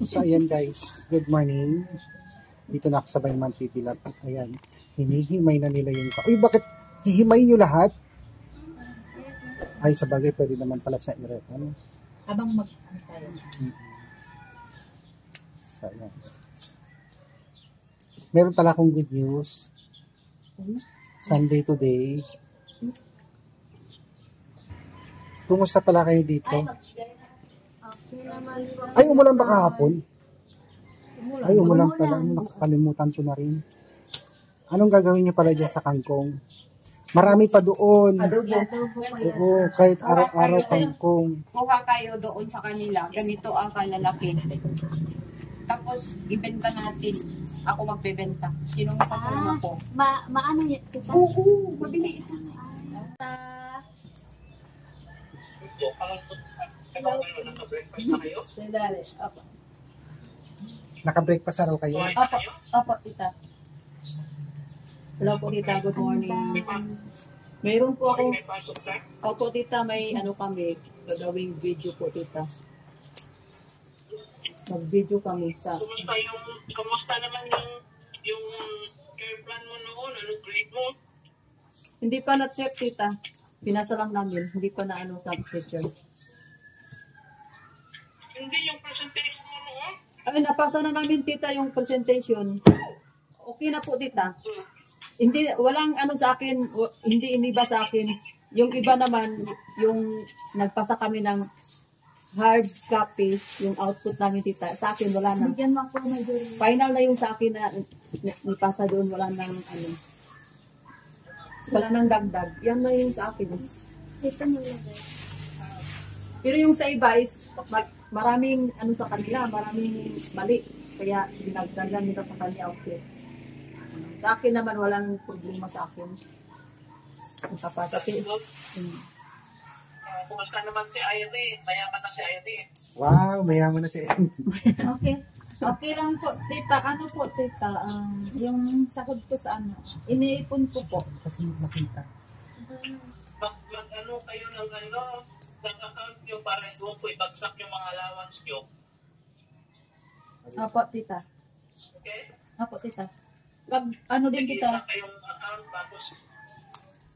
So, ayan guys. Good morning. Dito na ako sa Bayman Pipilap. At ayan, hinihimay na nila yung... Uy, bakit hihimay nyo lahat? Ay, sa bagay, pwede naman pala sa iretan. Habang mag-ano tayo. So, ayan. Meron pala akong good news. Sunday today. Kumusta pala kayo dito? Ay, umulan ba kahapon? Ay, umulan pala. Nakakalimutan ko na rin. Anong gagawin niyo pala dyan sa kangkong? Marami pa doon. Oo, kahit araw-araw kangkong. Kuha kayo doon sa kanila. Ganito ang kalalaki. Tapos, ibenta natin. Ako magbebenta. Sinong kasama ko? Maano niya? Oo, mabili. Naka-breakfast araw kayo? Opo, tita. Hello po, tita. Good morning. Mayroon po ako. Opo, tita. May ano kami. Gagawing video po, tita. Mag-video kami sa... Kumusta naman yung care plan mo noon? Anong grade mo? Hindi pa na-check, tita. Pinasa lang namin. Hindi pa na ano sa picture. Hindi yung presentation mo noon? Ay, napasa na namin, tita, yung presentation. Okay na po, tita. Hindi, walang ano sa akin, hindi iniba sa akin. Yung iba naman, yung nagpasa kami ng hard copy, yung output namin, tita. Sa akin, wala na. Final na yung sa akin na ipasa doon, wala nang ano. Wala nang dagdag. Yan na yung sa akin. Pero yung sa iba is, maraming ano sa kanila, maraming mali. Kaya dinagdagan nila sa kanya output. Sa akin naman, walang problema sa akin. Ang kapasa. Kumusta naman si Ayate? Mayaman na si Ayate. Wow, mayaman na si Erin. Okay. Okay lang po, tita. Ano po, tita? Yung sakod ko sa ano, iniipon ko po. Kasi makita. Mag-ano kayo ng account nyo para doon po ibagsak yung mga allowance nyo. Opo, tita. Okay? Opo, tita. Ano din, tita? Nag-iisa kayong account tapos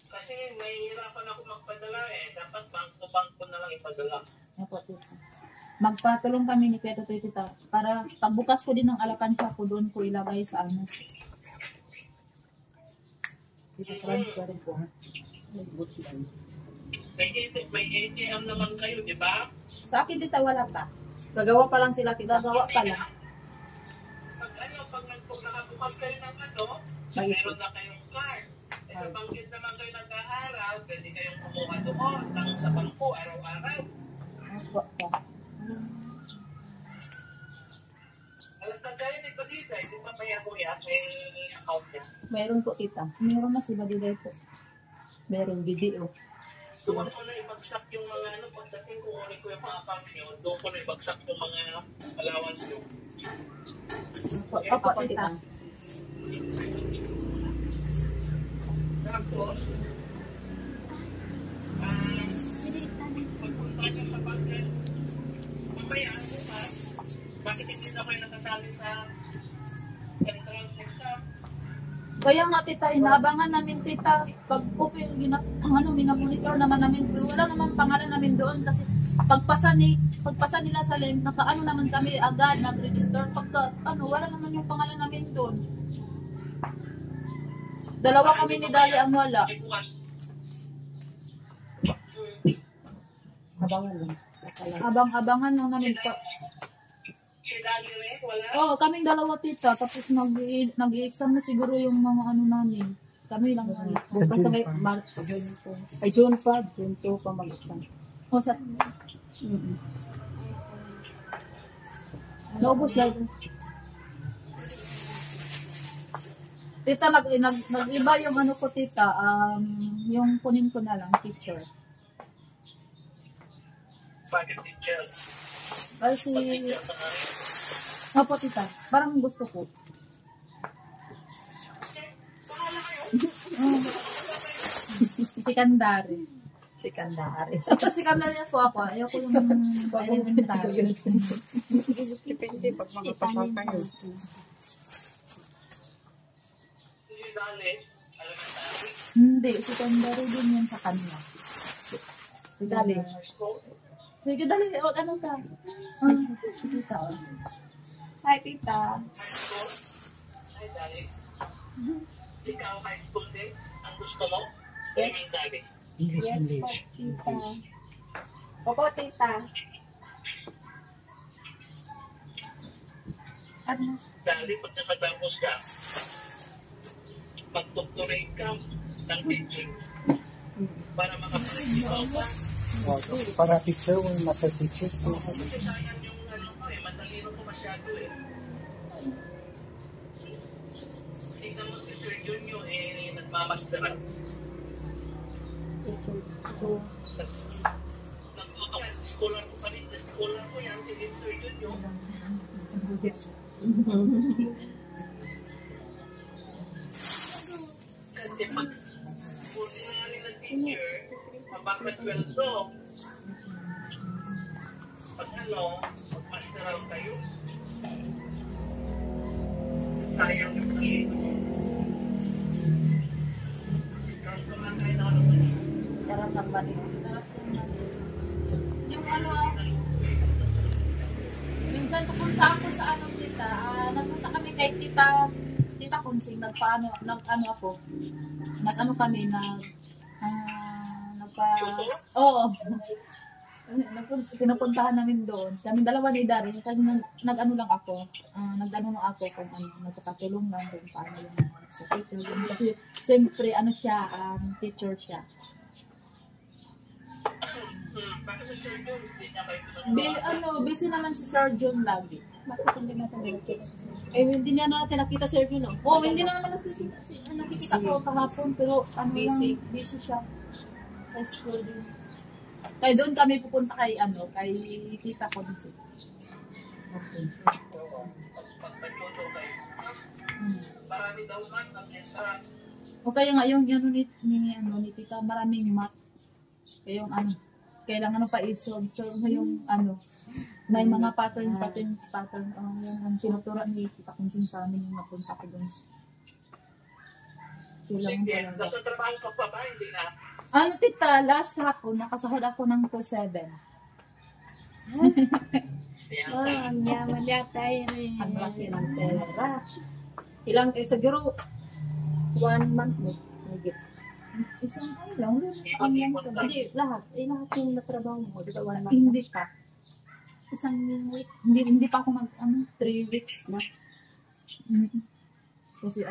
kasi nahihirapan ako magpadala eh. Dapat bangko na lang ipadala. Opo, tita. Magpatulong kami ni Kuya Totoy, tita. Para pagbukas ko din ng alakansya ko, doon ko ilagay sa ano. Tita, transfer rin po. May ATM naman kayo, di ba? Sa akin, tita, wala pa. Gagawa pa lang sila, tita. Gagawa pa lang. Pag nakabukas kayo ng meron na kayong card. Sa bangkit naman kayo nag-aaral, pwede kayong kumuha doon sa bangko araw-araw. Opo, po. Alam ka kayo, di ba dito? Di ba may account niya? Meron po, tita. Meron na si Badiday po. Meron video. Doon ko na ibagsak yung mga pagdating ko ulit ko yung mga account niyo, doon ko na ibagsak yung mga allowance niyo. Opo, tita. Tapos, pagpunta niyo sa budget, mamaya ako pa, bakit hindi na kayo nakasali sa entrance exam? Kaya nga, tita, inaabangan namin, tita. Pag open, minamonitor naman namin. Pero wala naman pangalan namin doon kasi pagpasa nila sa link, nakaano naman kami agad, nag-register. Pagka, wala naman yung pangalan namin doon. Dalawa kami ni Dali ang wala. Abangan lang. Abang-abangan lang namin. Si Dali rin, wala? Oo, kaming dalawa, tita. Tapos nag-i-exam na siguro yung mga ano namin. Kami lang. Bukas sa June po. Ay, June 5. June 2 pa mag-exam. O, sa... Naubos lang. Tita, nag-iba yung ano ko, tita. Yung kunin ko na lang, teacher. Bakit teacher? Kasi... Opo, tita. Parang gusto ko. Si Kandari. Secondary. Tapos si Kamla po ako. Ayoko yung elementary. Depende pag mga pasal kayo. Hindi dali. Elementary. Hindi, secondary din yan sa kanila. Dali. Sige, dali. O, ano ka? Sige ka. Hi, tita. High school. Ay, dali. Ikaw, high school din? Ang gusto mo? Elementary. English. Opo, tita. Ano? Dali, pag nakatapos ka, mag-doctorate ka ng teaching para makapalit-ikaw ka. Para teacher o master teacher. Kasi sayang yung ano ko eh, matalino ko masyado eh. Tingnan mo si Sir Junyo eh, nagmamasteran. Nagtutok, scholar ko pa rin, scholar ko yan, si Sir Junyo. Kasi pag ordinary na teacher, mapapasweldo. Pag ano, magmasteral kayo, sayang yung talino mo. Ikaw kumakain na ano man. Sarap ng balik. Yung ano, minsan pupunta ako sa ano tita, nagpunta kami kay tita Kunsing, nagpaano ako, nag-ano kami, oo, pinupuntahan namin doon, kami dalawa ni Darin, kasi nag-ano lang ako, kung ano, nagpapatulong lang doon, paano yung sa teacher, kasi siyempre, ano siya, teacher siya. Bakit sa Sir John, hindi niya kayo pinagawa? Busy naman si Sir John lagi. Bakit hindi natin nakikita? Eh, hindi na natin nakita, Sir Juno. Oo, hindi na naman nakikita ko kahapon, pero busy siya sa school din. Kaya doon kami pupunta kay tita ko din. Pagpatuto kayo. Marami daw man ang entrance. O kaya nga yung ni tita, maraming math. Kaya yung kailangan pa i-solve. So, yung may mga pattern, yung ang tinuturan ni tita kung sa amin yung napunta ko doon. Kailangan Sige, talaga. nasa trabaho ka pa ba? Hindi na. Tita, last hapon, nakasahod ako ng 2.7. Ang yaman yata yun. Ang laki ng pera. Ilang siguro 1 month mo. Isang lang. Hindi Hindi, lahat. Lahat yung natrabaho mo. Di ba 1 month? Hindi pa. Isang week. Hindi pa ako 3 weeks na. Kasi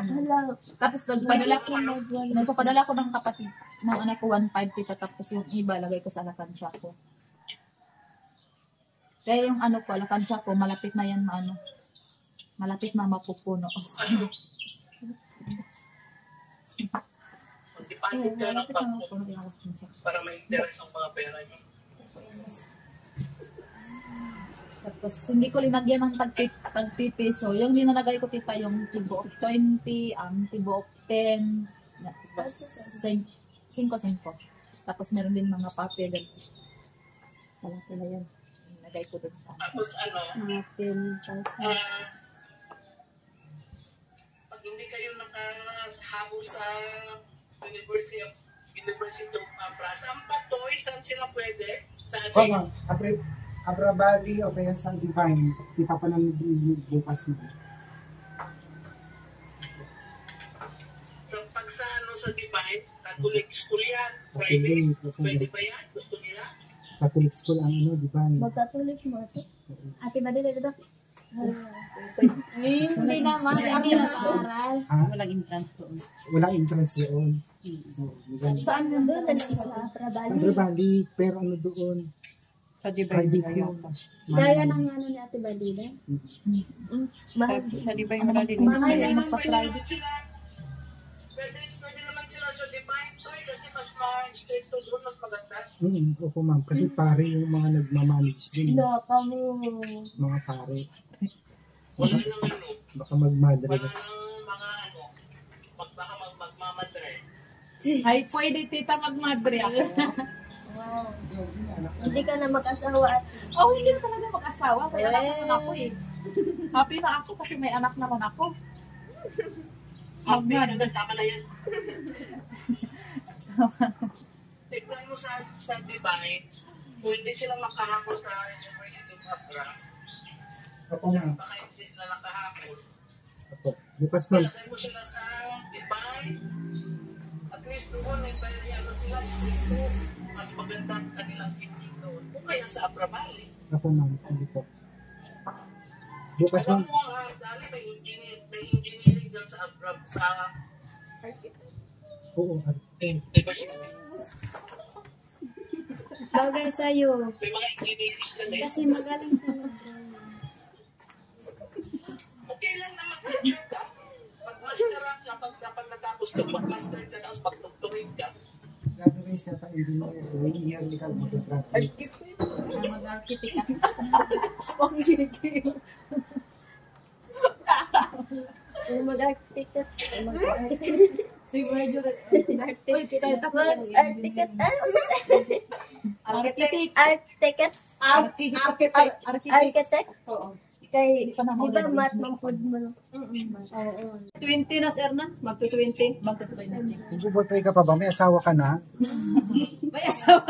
tapos nagpapadala ko ng kapatid ng anak ko 1.5 tita, tapos yung iba lagay ko sa alakansya ko. Kaya yung ko, alakansya ko, malapit na yan malapit na mapupuno. Deposit ka ng pagpo para ma-interest ang mga pera nyo. Tapos hindi ko linagyan ng pagpipiso. Yung linalagay ko tita yung tibo of 20, tibo of 10, 5. Tapos meron din mga papel. Pala yan. Nilagay ko doon sa Tapos mga 10,000. pag hindi kayo nakahabol sa University of Plaza, ang patoy, saan sila pwede? Sa Asis? Abra Valley o kaya sa Divine. Kita pa ng bukas mo. So, pag sa Divine, Catholic school yan, private, pwede ba yan? Gusto nila? Catholic school ang Divine. Magkatuloy mo ito. Ate Madela, diba? Hindi naman. Hindi nag-aaral. Walang entrance doon. Walang entrance doon. Saan mo doon? Sa Trabali. Abra Valley, pero doon? Sa Divine Private na yun. Gaya ng ni Ate Badila. Mahal. Sa Divine wala din. Mahal Pwede na naman magpa-private. sila. Pwede naman sila sa Divine, Toy, kasi mas ma-stress to doon, mas maganda. Opo ma'am, kasi pare yung mga nagmamanage din. Loko mo. Mga pare. Wala nang Baka magmadre. wala nang mga baka magmamadre. Ay, pwede tita magmadre ako. Wow. Hindi ka na mag-asawa at Oh, hindi na talaga mag-asawa. May anak naman ako eh. Happy na ako kasi may anak naman ako. Happy na, tama na yan. Tignan mo sa Dubai, kung hindi sila makahapon sa University of Accra, Opo, ma'am. baka hindi sila nakahapon. Opo. Bukas, ma'am. Ilagay mo sila sa Dubai, at least doon may ano sila, dito, mas maganda ang kanilang thinking doon. O kaya sa Accra Valley. Opo, ma'am. Hindi po. Bukas, Alam ma'am. mo, dali may engineering dyan sa Accra, sa Oo, University. bagay sa'yo. May mga engineering dyan eh. Kasi magaling siya mag-drawing. Okay lang na mag-teacher ka. Mag-master ka, pag natapos ka, mag-master ka, tapos pag-doctorate ka. graduate siya ta engineer. One year di ka mag-graduate. Mag-architect ka. Ang gigil. Kung mag-architect, mag-architect. Si Marjorie. Uy, tayo tapos. Mag-architect. Ano sa Architect. architect? Architect. Architect? Oo. Kay, Hindi pa na di ba ako mat mangkod mo? Oo. 20 na, sir, na? Magto-20. Magtatuloy natin. Kung boyfriend ka pa ba? May asawa ka na? May asawa.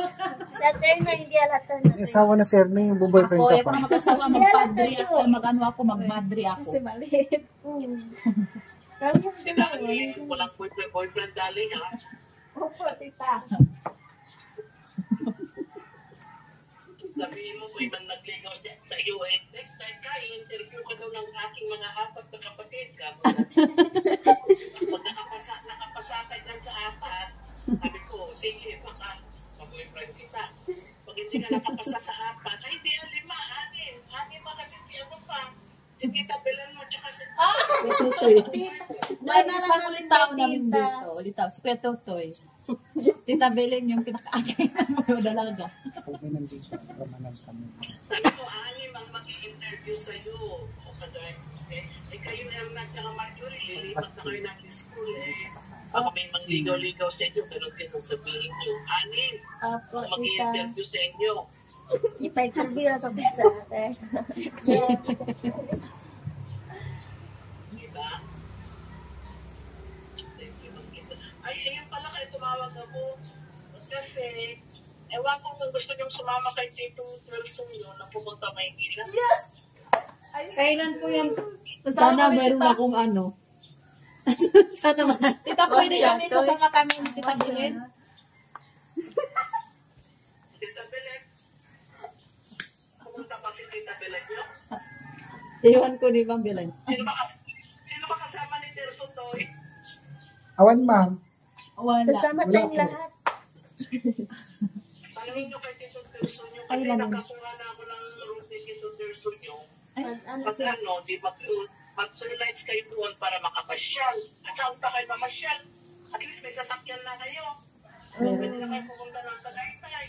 Sa turn na hindi alata na. May asawa na, sir, na yung boyfriend Ako, ka ako pa. na mag-asawa, mag-padre ako, mag-ano ako, mag-madre ako. Kasi maliit. Kami yung Sila walang boyfriend dali ha. Opo, tita. Sabihin mo, may man nagligaw dyan sa iyo eh. Next time ka, i-interview ka daw ng aking mga apat na kapatid ka. Pag nakapasa ka dyan sa apat, sabi ko, sige, baka mag-boyfriend kita. Pag hindi ka nakapasa sa apat, ay hindi, lima, anim. Anim ba kasi si ano pa? Si Tita Belen mo, tsaka si... May isang litaw namin dito. Litaw, si Kuya Totoy. Tita Belen yung pinaka-agay mo dalaga. Pag may nandito, ramanan kami. Sabi ko, anim ang mag-i-interview sa'yo. O kagaya, kayo na lang tsaka Marjorie, lilipat na kayo ng school eh. Baka may mangligaw-ligaw sa inyo, ganun din ang sabihin nyo. Anim Opo, ang tita. mag-i-interview sa inyo. Ipag-interview na sa pizza. Diba? Ay, ayun pala kayo tumawag ako. Kasi, ewan ko kung gusto niyong sumama kay Tito Wilson yun na pumunta Maynila. Yes! Kailan po yan? Sana Sana meron tita. akong ano. Sana Tita, pwede kami sasama kami ni Tita Belen. Tita Belen. Pumunta pa si Tita Belen nyo. Iwan ko ni Ma'am Belen. Sino ba kasama ni Terso Toy? Awan, ma'am. Wala. Sasama Wala tayong po. lahat. Tanungin nyo kay Tito Terso nyo kasi nakakuha na ako ng room ni Tito Terso nyo. Ano Pag siya? ano, di mag-lights kayo doon para makapasyal. Saan pa kayo mamasyal? At least may sasakyan na kayo. Pwede na kayo pumunta ng Tagaytay.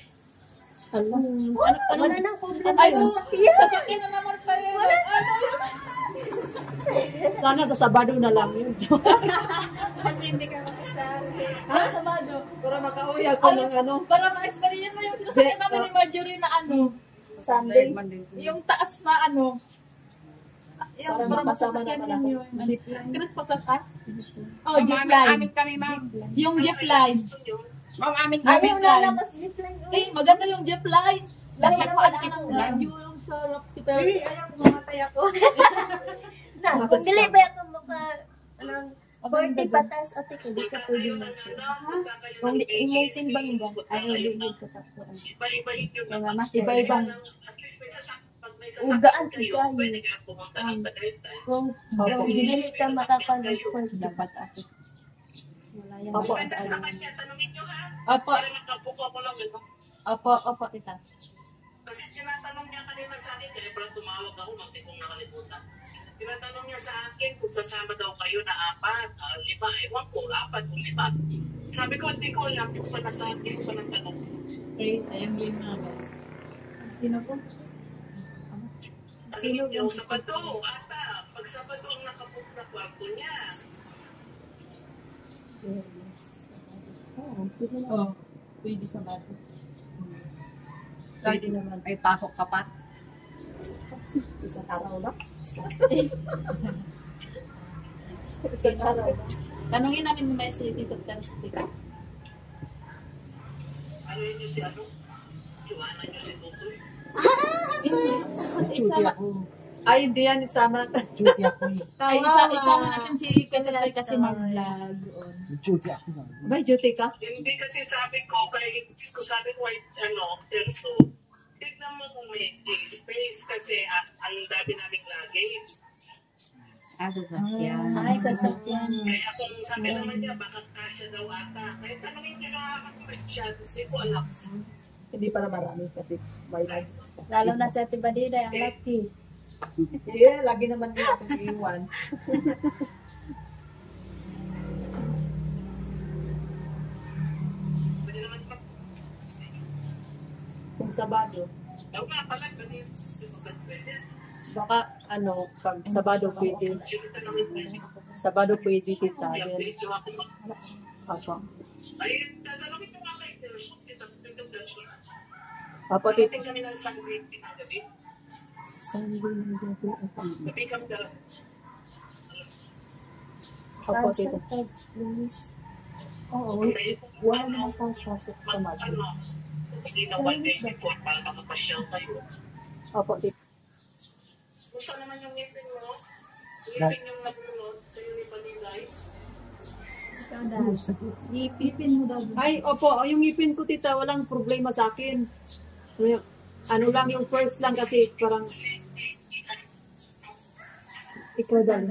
Wala nang problema Ay, sa sakyan. sasakyan na naman tayo. Ano yun? Sana sa Sabado na lang yun. Ha? Sabado. Para makauwi ako ng ano. Para ma-experience mo yung sinasakyan namin ni Marjorie na ano. Sunday. Yung taas na ano. Yung Para para makasama masasakyan naman ako. ninyo. Kinas pasasakyan? Oh, jeep line. Amin kami, ma'am. Yung jeep line. Ma'am, amin Ayaw kami. na lang mas zipline. Eh, maganda yung jeep line. Dahil Dahil ako wala ang nang radyo yung sa Rocky Pero. Ayaw ko mamatay ako. Na, kung dili ba ako maka, anong, 40 patas at ikaw, di ka pwede na siya. Kung di imong timbang ba, ayaw ligid ko tapos. Iba-iba yung Mga mas Iba-iba. at least may sasakyan. Ugaan kayo, kayo. pwede kayo pumunta ng Tagaytay. Kung dili ka makapanood for dapat ako. Wala yan. Opo. Pwede sa kanya, tanungin nyo ha. Opo, Para makabuko ako lang. Diba? opo, tita. Kasi tinatanong niya kanina sa akin, kaya pala tumawag ako, hindi kong nakalimutan. Tinatanong niya sa akin kung sasama daw kayo na 4, 5, ewan ko, 4 o 5. Sabi ko, hindi ko alam, yung pala sa akin, palang tanong. Great, ayun lima guys. Sino po? Tanongin niyo, Sabado, ata, pag Sabado ang nakabook na kwarto niya. Oh, pwede sa bato. Pwede naman. Ay, pasok ka pa. Isang araw lang. Isang araw. Tanungin namin may si Tito Ters, Tita. Ano yun yung si ano? Iwanan nyo si Tutoy. Duty ako. Ay, hindi yan. Isama. Duty ako eh. Ay, isama natin si Katotoy kasi mag-vlog. Duty ako na. May duty ka? Hindi kasi sabi ko, kaya ko sabi ko, Terso, tignan mo kung may space kasi ang dami naming luggage. Ay, sasakyan. Kaya kung sabi naman niya, baka kasya daw ata. Kaya tanongin niya na siya, kasi ko alam. Hindi para marami kasi may life. Lalo na sa Ate Badida, ang lucky. Yeah, lagi naman nila akong iwan. Pwede naman pa. Kung Sabado. Daw nga pala, ganyan. Pwede. Baka pag Sabado pwede. Sige, tanongin pwede. Sabado pwede tita. Then, I-update yung aking apa. ay, tatanungin ko nga kay Terso, Tito Terso. Apa tita. Tingnan kami ng isang week ng gabi. Sunday ng gabi. Gabi kami dala. Apa tita. Oo, Wala naman pang pasok sa Sabado. Hindi na one day before para makapasyal kayo. Apa tita. Gusto naman yung ngipin mo? Ngipin yung nabulot sa'yo ni Balilay? ipipin mo daw. Ay, opo. Yung ipin ko tita, walang problema sa akin. Ano lang, yung first lang kasi parang ikaw dali.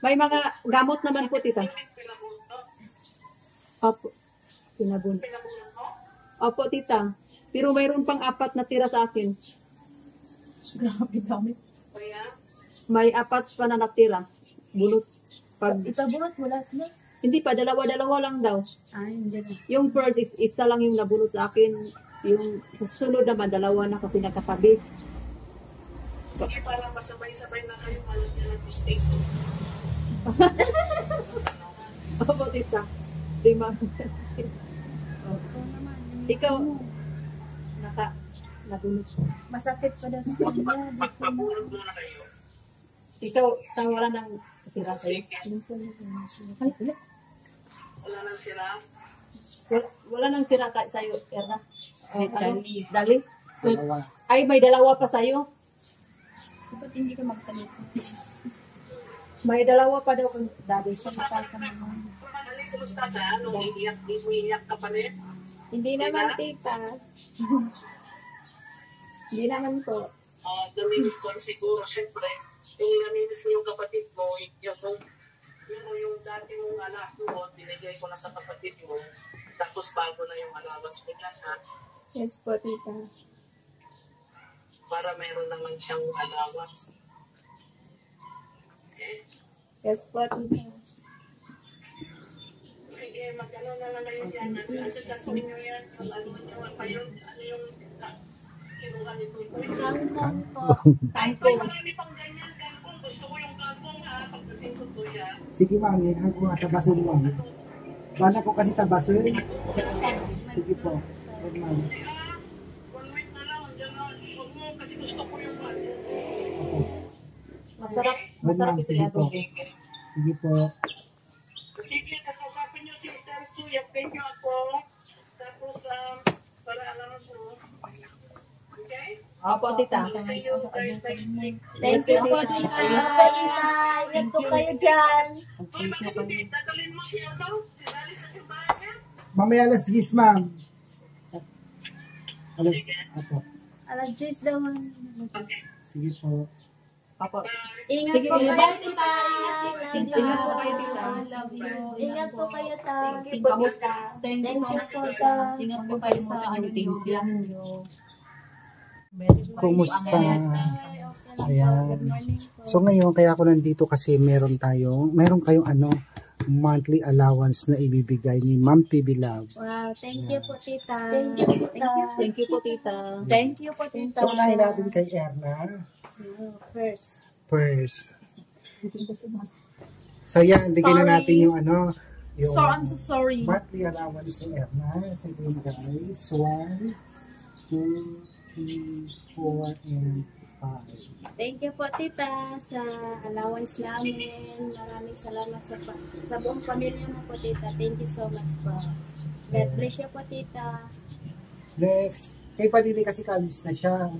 May mga gamot naman po tita. Pinabulot mo? Opo. Pinabun. Pinabulot mo? Opo tita. Pero mayroon pang 4 na tira sa akin. Grabe dami. Kaya? May 4 pa na natira. Bulot. Pag, Ipabulot mo lahat na. hindi pa, dalawa-dalawa lang daw. Ay, hindi na. Yung first is isa lang yung nabulot sa akin. Yung susunod naman, 2 na kasi nakatabi. Sige, para masabay-sabay na kayo malagyan ng station. Opo tita. Lima. Ikaw, nabulot. Masakit pa daw sa kanya. Pagpabulot muna kayo. Ikaw, saan wala nang tira sa'yo? Ay, wala. Wala nang sila. Wala nang sira sa'yo, Erna. Dali. Dalawa. Ay, may 2 pa sa'yo. Dapat hindi ka magpalit. May 2 pa daw kang dali. Ali, kumusta ka? Nung iiyak ka pa rin? Hindi naman, tita. Hindi naman po. Namimiss ko siguro, syempre, yung namimiss mo yung kapatid mo, yung dati mong anak mo, binigay ko na sa kapatid mo, tapos bago na yung allowance mo na, Yes po, tita. para mayroon naman siyang allowance. Okay? Yes po, tita. Sige, mag-ano na lang kayo dyan. At kasuhin nyo yan, kung ano yung kinuha ni Tutoy. Kangkong po. Ay, marami pang ganyan, kangkong. Gusto ko yung kangkong, pagdating ko to yan. Sige mami, ako nga tabasin mo. Bala ko kasi tabasin. Sige po. Huwag mami. 1 week na lang, dyan na. Huwag mo, kasi gusto ko yung kangkong. Masarap. Huwag Masarap ma'am, yung sige po. adobo. Sige po. Sige, kakusapin nyo si Terso, yapin nyo ako. Tapos, para alam mo. Okay? Opo, tita. See you guys next week. Thank you po, tita. Ingat po kayo dyan. Uy, bakit hindi? Dadalhin mo si si Dali sa simbahan niya? Mamaya alas 10 ma'am. Alas, apo. Alas 10 daw. Okay. Sige po. Opo. Ingat Sige, po bye, kayo, tita. Ingat po kayo, tita. Love you. Ingat po kayo, ta. Kamusta? Thank you so much. po, ta. Ingat po kayo sa ano niyo. Kumusta? Ayan. So ngayon, kaya ako nandito kasi meron kayong monthly allowance na ibibigay ni Ma'am PB Love. Wow, thank you po, tita. Thank you po, tita. Thank you po, tita. Thank you po, tita. So unahin natin kay Erna. First. So yan, bigyan na natin yung So, I'm so sorry. monthly allowance ni Erna. So ito yung guys. 1, 2, 3, 4, and 5. Thank you po, tita, sa allowance namin. Maraming salamat sa buong pamilya mo po, tita. Thank you so much po. God bless you po, tita. Next, kay Padili kasi kalis na siya.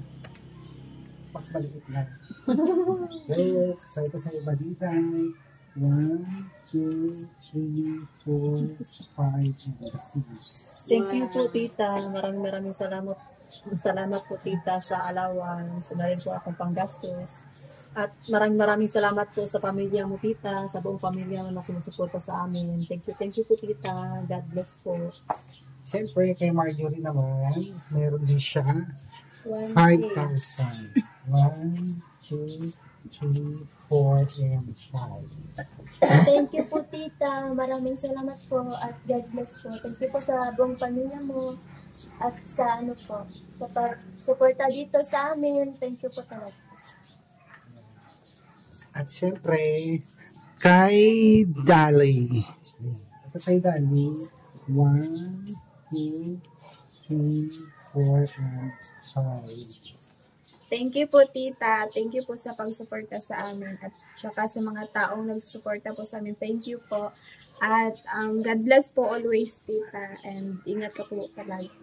Mas maliit na. Okay, so ito sa iba dito. 1, 2, 3, 4, 5, and 6. Thank you po, tita. Maraming salamat. Salamat po, tita, sa allowance. Meron po akong panggastos. At maraming salamat po sa pamilya mo, tita, sa buong pamilya mo na sumusuporta sa amin. Thank you po, tita. God bless po. Siyempre, kay Marjorie naman, meron din siya 1, 5,000. 1, 2, 3, 4, and 5. Thank you po, tita. Maraming salamat po at God bless po. Thank you po sa buong pamilya mo at sa ano po, sa pag-suporta dito sa amin. Thank you po talaga. At siyempre, kay Dali. Ito sa Dali. 1, 2, 3, 4, and 5. Thank you po, tita. Thank you po sa pagsuporta sa amin at saka sa mga taong nagsusuporta po sa amin. Thank you po. At God bless po always, tita. And ingat ka po palagi.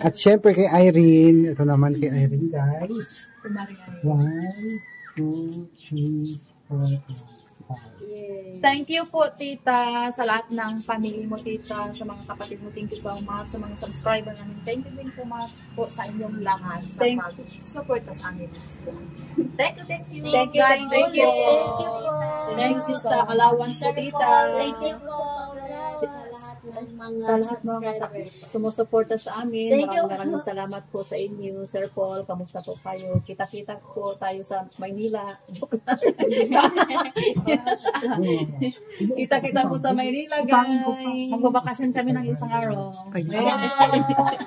At syempre kay Irene. Ito naman kay Irene, guys. 1, 2, 3, 4, and 5. Thank you po, tita, sa lahat ng family mo, tita, sa mga kapatid mo. Thank you so much. Sa mga subscriber namin. Thank you so much po sa inyong lahat sa pag-support sa amin. Thank you. Thank you, Thank you. Thank you po. Thank you sa allowance po, tita. Thank you po sa lahat ng mga Sa lahat mga sumusuporta sa amin. Thank you. Maraming salamat po sa inyo. Sir Paul, kamusta po kayo? Kita-kita po tayo sa Maynila. Kita-kita po sa Maynila, guys. Magbabakasyon kami ng isang araw.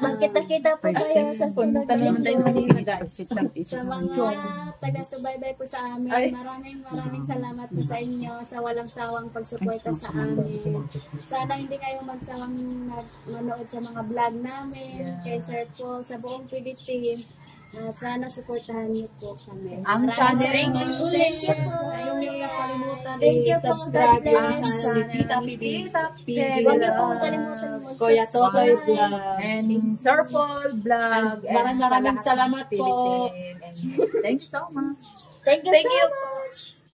Magkita-kita po kayo sa sunod Punta naman tayo Manila, guys. sa mga taga-subaybay po sa amin. Maraming salamat po sa inyo sa walang sawang pagsuporta sa amin. Sana hindi kayo magsawang manood sa mga vlog namin, kay Sir Paul, sa buong PD team. Sana supportahan niyo po kami. Ang Maraming channel. Thank you po. Thank you po. Subscribe God ang bless. channel ni Tita Pipi. Huwag niyo pong kalimutan mag-subscribe. Kuya Totoy Vlog. And Sir Paul Vlog. Maraming salamat po. Thank you so much. Thank you so much.